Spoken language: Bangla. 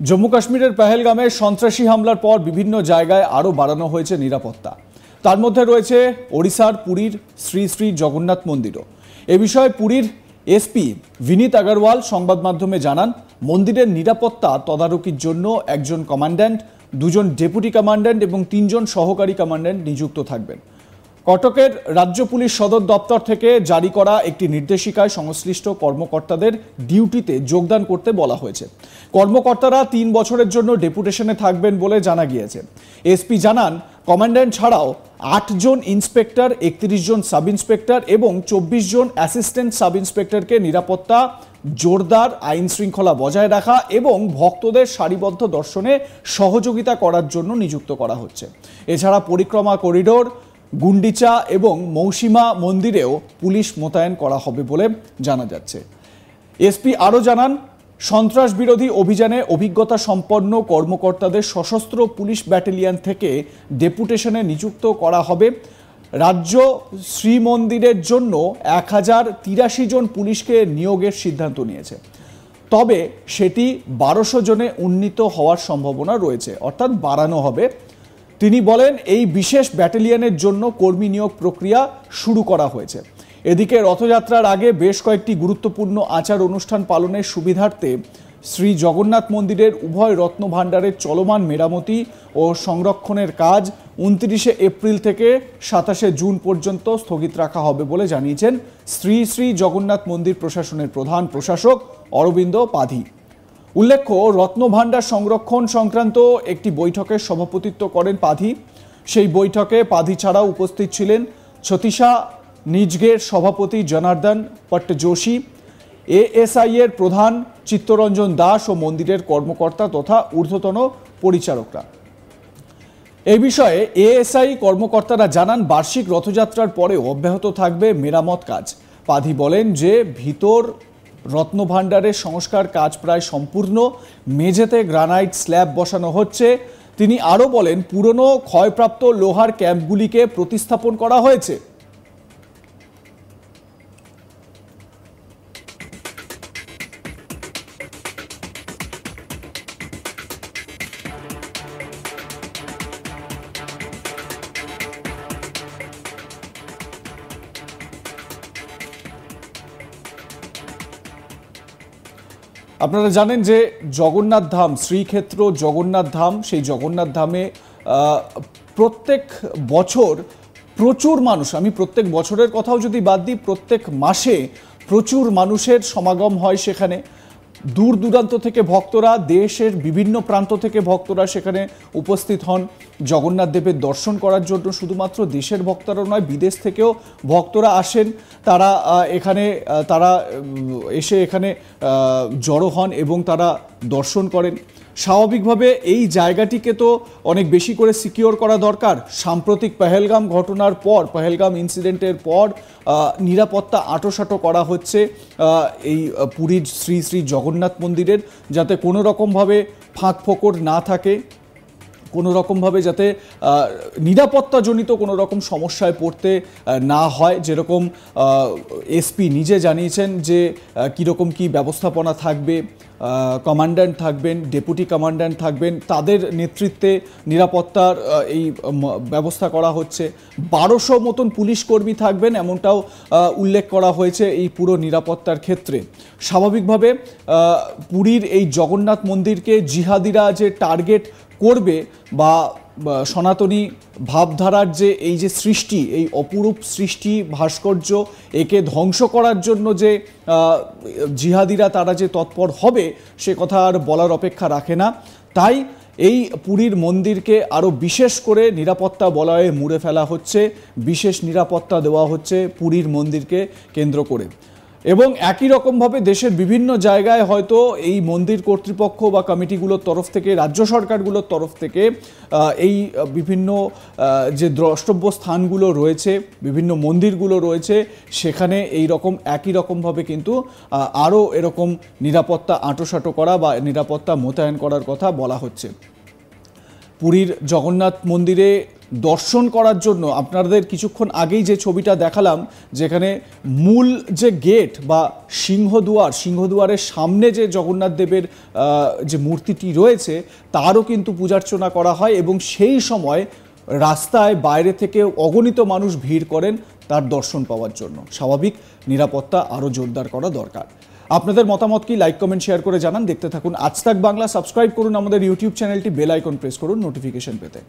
জম্মু কাশ্মীরের পেহেলগামে সন্ত্রাসী হামলার পর বিভিন্ন জায়গায় আরও বাড়ানো হয়েছে নিরাপত্তা। তার মধ্যে রয়েছে ওড়িশার পুরীর শ্রী শ্রী জগন্নাথ মন্দিরও। এ বিষয়ে পুরীর এসপি বিনীত আগরওয়াল সংবাদ মাধ্যমে জানান, মন্দিরের নিরাপত্তা তদারকির জন্য একজন কমান্ড্যান্ট, দুজন ডেপুটি কমান্ড্যান্ট এবং 3 জন সহকারী কমান্ড্যান্ট নিযুক্ত থাকবেন। কটকের রাজ্য পুলিশ সদর দপ্তর থেকে জারি করা একটি নির্দেশিকায় সংশ্লিষ্ট কর্মকর্তাদের ডিউটিতে যোগদান করতে বলা হয়েছে। কর্মকর্তারা 3 বছরের জন্য ডেপুটেশনে থাকবেন বলে জানা গিয়েছে। এসপি জানান, কমান্ড্যান্ট ছাড়াও 8 জন ইন্সপেক্টর, 31 জন সাব ইন্সপেক্টর এবং 24 জন অ্যাসিস্ট্যান্ট সাব ইন্সপেক্টরকে নিরাপত্তা, জোরদার আইন শৃঙ্খলা বজায় রাখা এবং ভক্তদের সারিবদ্ধ দর্শনে সহযোগিতা করার জন্য নিযুক্ত করা হচ্ছে। এছাড়া পরিক্রমা করিডোর, গুন্ডিচা এবং মৌসিমা মন্দিরেও পুলিশ মোতায়েন করা হবে বলে জানা যাচ্ছে। এসপি আরও জানান, সন্ত্রাস বিরোধী অভিযানে অভিজ্ঞতা সম্পন্ন কর্মকর্তাদের সশস্ত্র পুলিশ ব্যাটালিয়ন থেকে ডেপুটেশনে নিযুক্ত করা হবে। রাজ্য শ্রীমন্দিরের জন্য 1083 জন পুলিশকে নিয়োগের সিদ্ধান্ত নিয়েছে, তবে সেটি 1200 জনে উন্নীত হওয়ার সম্ভাবনা রয়েছে, অর্থাৎ বাড়ানো হবে। তিনি বলেন, এই বিশেষ ব্যাটালিয়নের জন্য কর্মী নিয়োগ প্রক্রিয়া শুরু করা হয়েছে। এদিকে রথযাত্রার আগে বেশ কয়েকটি গুরুত্বপূর্ণ আচার অনুষ্ঠান পালনের সুবিধার্থে শ্রী জগন্নাথ মন্দিরের উভয় রত্ন ভাণ্ডারের চলমান মেরামতি ও সংরক্ষণের কাজ 29 এপ্রিল থেকে 27 জুন পর্যন্ত স্থগিত রাখা হবে বলে জানিয়েছেন শ্রী শ্রী জগন্নাথ মন্দির প্রশাসনের প্রধান প্রশাসক অরবিন্দ পাধি। উল্লেখ্য, রত্নভাণ্ডার সংরক্ষণ সংক্রান্ত একটি বৈঠকের সভাপতিত্ব করেন পাধি। সেই বৈঠকে পাধি ছাড়াও উপস্থিত ছিলেন ছতিশা নিজগের সভাপতি জনার্দন পট্টযোশী, এএসআই এর প্রধান চিত্তরঞ্জন দাস ও মন্দিরের কর্মকর্তা তথা ঊর্ধ্বতন পরিচারকরা। এই বিষয়ে এএসআই কর্মকর্তারা জানান, বার্ষিক রথযাত্রার পরেও অব্যাহত থাকবে মেরামত কাজ। পাধি বলেন যে ভিতর রত্নভাণ্ডারের সংস্কার কাজ প্রায় সম্পূর্ণ, মেঝেতে গ্রানাইট স্ল্যাব বসানো হচ্ছে। তিনি আরও বলেন, পুরনো ক্ষয়প্রাপ্ত লোহার ক্যাম্পগুলিকে প্রতিস্থাপন করা হয়েছে। আপনারা জানেন যে জগন্নাথ ধাম, শ্রীক্ষেত্র জগন্নাথ ধাম, সেই জগন্নাথ ধামে প্রত্যেক বছর প্রচুর মানুষ, আমি প্রত্যেক বছরের কথাও যদি বাদ দিই, প্রত্যেক মাসে প্রচুর মানুষের সমাগম হয় সেখানে। দূর দূরান্ত থেকে ভক্তরা, দেশের বিভিন্ন প্রান্ত থেকে ভক্তরা সেখানে উপস্থিত হন জগন্নাথ দেবের দর্শন করার জন্য। শুধুমাত্র দেশের ভক্তরা নয়, বিদেশ থেকেও ভক্তরা আসেন। তারা এসে এখানে জড়ো হন এবং তারা দর্শন করেন। স্বাভাবিকভাবে এই জায়গাটিকে তো অনেক বেশি করে সিকিওর করা দরকার। সাম্প্রতিক পেহেলগাম ঘটনার পর, পেহেলগাম ইনসিডেন্টের পর নিরাপত্তা আঁটোসাঁটো করা হচ্ছে এই পুরীর শ্রী শ্রী জগন্নাথ মন্দিরের, যাতে কোনো রকমভাবে ফাঁক ফোকর না থাকে, কোনো রকমভাবে যাতে নিরাপত্তাজনিত কোনো রকম সমস্যায় পড়তে না হয়। যেরকম এসপি নিজে জানিয়েছেন যে কীরকম কী ব্যবস্থাপনা থাকবে, কমান্ড্যান্ট থাকবেন, ডেপুটি কমান্ড্যান্ট থাকবেন, তাদের নেতৃত্বে নিরাপত্তার এই ব্যবস্থা করা হচ্ছে। 1200 মতন পুলিশ কর্মী থাকবেন, এমনটাও উল্লেখ করা হয়েছে এই পুরো নিরাপত্তার ক্ষেত্রে। স্বাভাবিকভাবে পুরীর এই জগন্নাথ মন্দিরকে জিহাদিরা যে টার্গেট করবে বা সনাতনী ভাবধারার যে এই যে সৃষ্টি, এই অপরূপ সৃষ্টি ভাস্কর্য, একে ধ্বংস করার জন্য যে জিহাদিরা তারা যে তৎপর হবে, সে কথা আর বলার অপেক্ষা রাখে না। তাই এই পুরীর মন্দিরকে আরও বিশেষ করে নিরাপত্তা বলয়ে মুড়ে ফেলা হচ্ছে, বিশেষ নিরাপত্তা দেওয়া হচ্ছে পুরীর মন্দিরকে কেন্দ্র করে। এবং একই রকমভাবে দেশের বিভিন্ন জায়গায় হয়তো এই মন্দির কর্তৃপক্ষ বা কমিটিগুলোর তরফ থেকে, রাজ্য সরকারগুলোর তরফ থেকে এই বিভিন্ন যে দ্রষ্টব্য স্থানগুলো রয়েছে, বিভিন্ন মন্দিরগুলো রয়েছে, সেখানে এই রকম একই রকমভাবে কিন্তু আরও এরকম নিরাপত্তা আঁটোসাঁটো করা বা নিরাপত্তা মোতায়েন করার কথা বলা হচ্ছে। পুরীর জগন্নাথ মন্দিরে দর্শন করার জন্য আপনাদের কিছুক্ষণ আগেই যে ছবিটা দেখালাম, যেখানে মূল যে গেট বা সিংহদুয়ারের সামনে যে জগন্নাথ দেবের যে মূর্তিটি রয়েছে তারও কিন্তু পূজার্চনা করা হয়, এবং সেই সময় রাস্তায় বাইরে থেকে অগণিত মানুষ ভিড় করেন তার দর্শন পাওয়ার জন্য। স্বাভাবিক, নিরাপত্তা আরও জোরদার করা দরকার। আপনাদের মতামত কি? লাইক, কমেন্ট, শেয়ার করে জানান। দেখতে থাকুন আজ তাক বাংলা। সাবস্ক্রাইব করুন আমাদের ইউটিউব চ্যানেলটি, বেল আইকন প্রেস করুন নোটিফিকেশন পেতে।